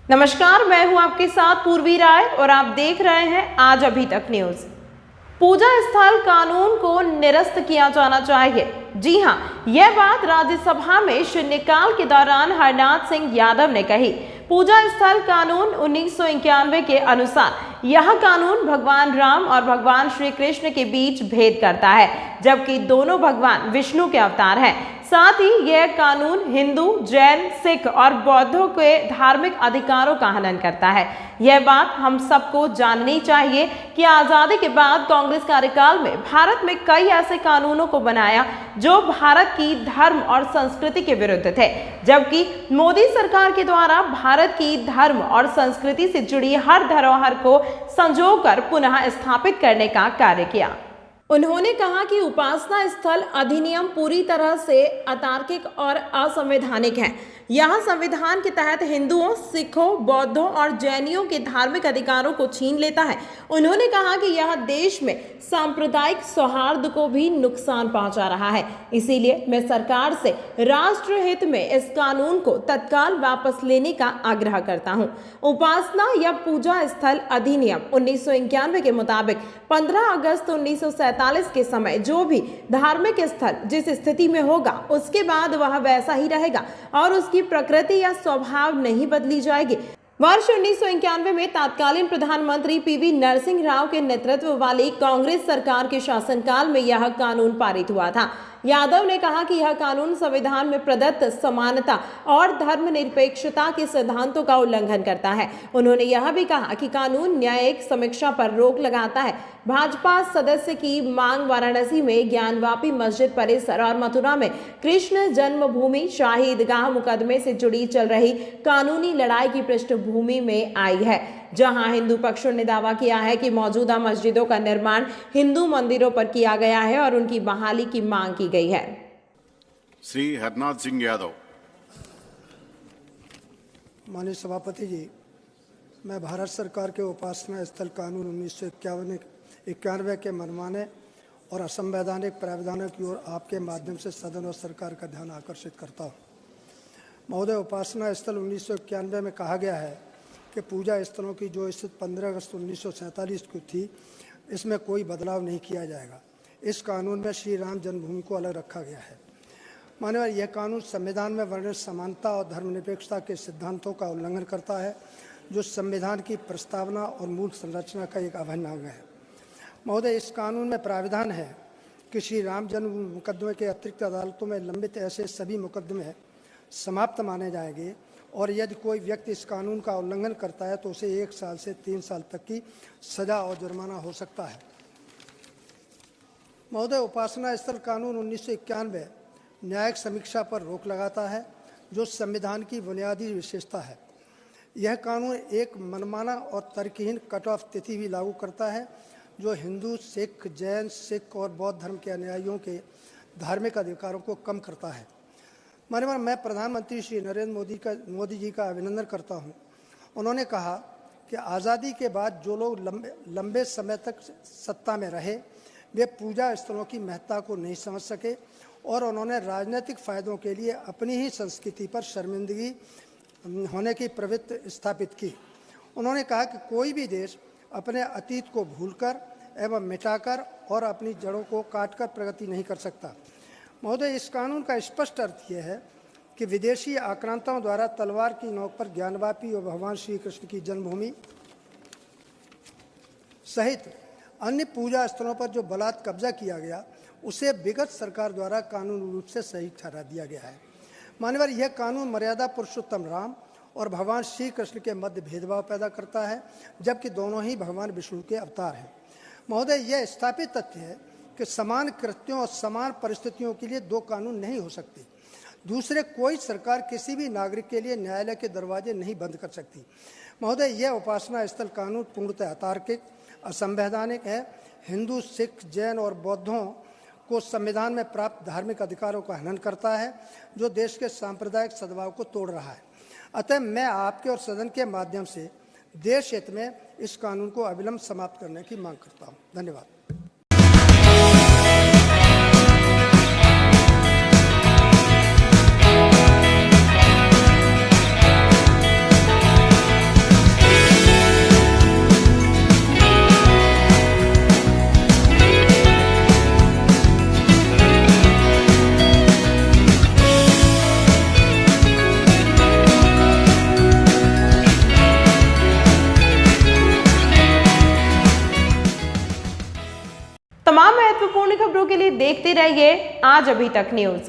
नमस्कार, मैं हूं आपके साथ पूर्वी राय और आप देख रहे हैं आज अभी तक न्यूज। पूजा स्थल कानून को निरस्त किया जाना चाहिए। जी हां, यह बात राज्यसभा में शून्यकाल के दौरान हरनाथ सिंह यादव ने कही। पूजा स्थल कानून 1991 के अनुसार यह कानून भगवान राम और भगवान श्री कृष्ण के बीच भेद करता है, जबकि दोनों भगवान विष्णु के अवतार हैं। साथ ही यह कानून हिंदू, जैन, सिख और बौद्धों के धार्मिक अधिकारों का हनन करता है। यह बात हम सबको जाननी चाहिए कि आजादी के बाद कांग्रेस कार्यकाल में भारत में कई ऐसे कानूनों को बनाया जो भारत की धर्म और संस्कृति के विरुद्ध थे, जबकि मोदी सरकार के द्वारा भारत की धर्म और संस्कृति से जुड़ी हर धरोहर को संजोकर पुनः स्थापित करने का कार्य किया। उन्होंने कहा कि उपासना स्थल अधिनियम पूरी तरह से अतार्किक और असंवैधानिक है। यह संविधान के तहत हिंदुओं, सिखों, बौद्धों और जैनियों के धार्मिक अधिकारों को छीन लेता है। उन्होंने कहा कि यह देश में सांप्रदायिक सौहार्द को भी नुकसान पहुंचा रहा है। इसीलिए मैं सरकार से राष्ट्रहित में इस कानून को तत्काल वापस लेने का आग्रह करता हूं। उपासना या पूजा स्थल अधिनियम 1991 के मुताबिक 15 अगस्त 1947 के समय जो भी धार्मिक स्थल जिस स्थिति में होगा उसके बाद वह वैसा ही रहेगा और उसकी प्रकृति या स्वभाव नहीं बदली जाएगी। वर्ष 1991 में तत्कालीन प्रधानमंत्री पीवी नरसिंह राव के नेतृत्व वाली कांग्रेस सरकार के शासनकाल में यह कानून पारित हुआ था। यादव ने कहा कि यह कानून संविधान में प्रदत्त समानता और धर्मनिरपेक्षता के सिद्धांतों का उल्लंघन करता है। उन्होंने यह भी कहा कि कानून न्यायिक समीक्षा पर रोक लगाता है। भाजपा सदस्य की मांग वाराणसी में ज्ञानवापी मस्जिद परिसर और मथुरा में कृष्ण जन्मभूमि शाही ईदगाह मुकदमे से जुड़ी चल रही कानूनी लड़ाई की पृष्ठभूमि में आई है, जहां हिंदू पक्षों ने दावा किया है कि मौजूदा मस्जिदों का निर्माण हिंदू मंदिरों पर किया गया है और उनकी बहाली की मांग की गई है। श्री हरनाथ सिंह यादव। माननीय सभापति जी, मैं भारत सरकार के उपासना स्थल कानून 1991 के मनमाने और असंवैधानिक प्रावधानों की ओर आपके माध्यम से सदन और सरकार का ध्यान आकर्षित करता हूँ। महोदय, उपासना स्थल 1991 में कहा गया है कि पूजा स्थलों की जो स्थिति 15 अगस्त 1947 को थी, इसमें कोई बदलाव नहीं किया जाएगा। इस कानून में श्री राम जन्मभूमि को अलग रखा गया है। माननीय, यह कानून संविधान में वर्णित समानता और धर्मनिरपेक्षता के सिद्धांतों का उल्लंघन करता है, जो संविधान की प्रस्तावना और मूल संरचना का एक अभिन्न अंग है। महोदय, इस कानून में प्राविधान है कि श्री राम जन्म मुकदमे के अतिरिक्त अदालतों में लंबित ऐसे सभी मुकदमे समाप्त माने जाएंगे और यदि कोई व्यक्ति इस कानून का उल्लंघन करता है तो उसे 1 साल से 3 साल तक की सजा और जुर्माना हो सकता है। महोदय, उपासना स्थल कानून 1991 न्यायिक समीक्षा पर रोक लगाता है, जो संविधान की बुनियादी विशेषता है। यह कानून एक मनमाना और तर्कहीन कट ऑफ तिथि भी लागू करता है, जो हिंदू, सिख, जैन, सिख और बौद्ध धर्म के अनुयायियों के धार्मिक अधिकारों को कम करता है। माननीय, मैं प्रधानमंत्री श्री नरेंद्र मोदी जी का अभिनंदन करता हूं। उन्होंने कहा कि आज़ादी के बाद जो लोग लंबे समय तक सत्ता में रहे, वे पूजा स्थलों की महत्ता को नहीं समझ सके और उन्होंने राजनीतिक फायदों के लिए अपनी ही संस्कृति पर शर्मिंदगी होने की प्रवृत्ति स्थापित की। उन्होंने कहा कि कोई भी देश अपने अतीत को भूलकर एवं मिटाकर और अपनी जड़ों को काटकर प्रगति नहीं कर सकता। महोदय, इस कानून का स्पष्ट अर्थ यह है कि विदेशी आक्रांताओं द्वारा तलवार की नोक पर ज्ञानवापी और भगवान श्री कृष्ण की जन्मभूमि सहित अन्य पूजा स्थलों पर जो बलात् कब्जा किया गया, उसे विगत सरकार द्वारा कानूनी रूप से सही ठहरा दिया गया है। माननीय, यह कानून मर्यादा पुरुषोत्तम राम और भगवान श्री कृष्ण के मध्य भेदभाव पैदा करता है, जबकि दोनों ही भगवान विष्णु के अवतार हैं। महोदय, यह स्थापित तथ्य है कि समान कृत्यों और समान परिस्थितियों के लिए 2 कानून नहीं हो सकते। दूसरे, कोई सरकार किसी भी नागरिक के लिए न्यायालय के दरवाजे नहीं बंद कर सकती। महोदय, यह उपासना स्थल कानून पूर्णतः अतार्किक, असंवैधानिक है। हिंदू, सिख, जैन और बौद्धों को संविधान में प्राप्त धार्मिक अधिकारों का हनन करता है, जो देश के सांप्रदायिक सद्भाव को तोड़ रहा है। अतः मैं आपके और सदन के माध्यम से देश हित में इस कानून को अविलंब समाप्त करने की मांग करता हूँ। धन्यवाद। महत्वपूर्ण खबरों के लिए देखते रहिए आज अभी तक न्यूज।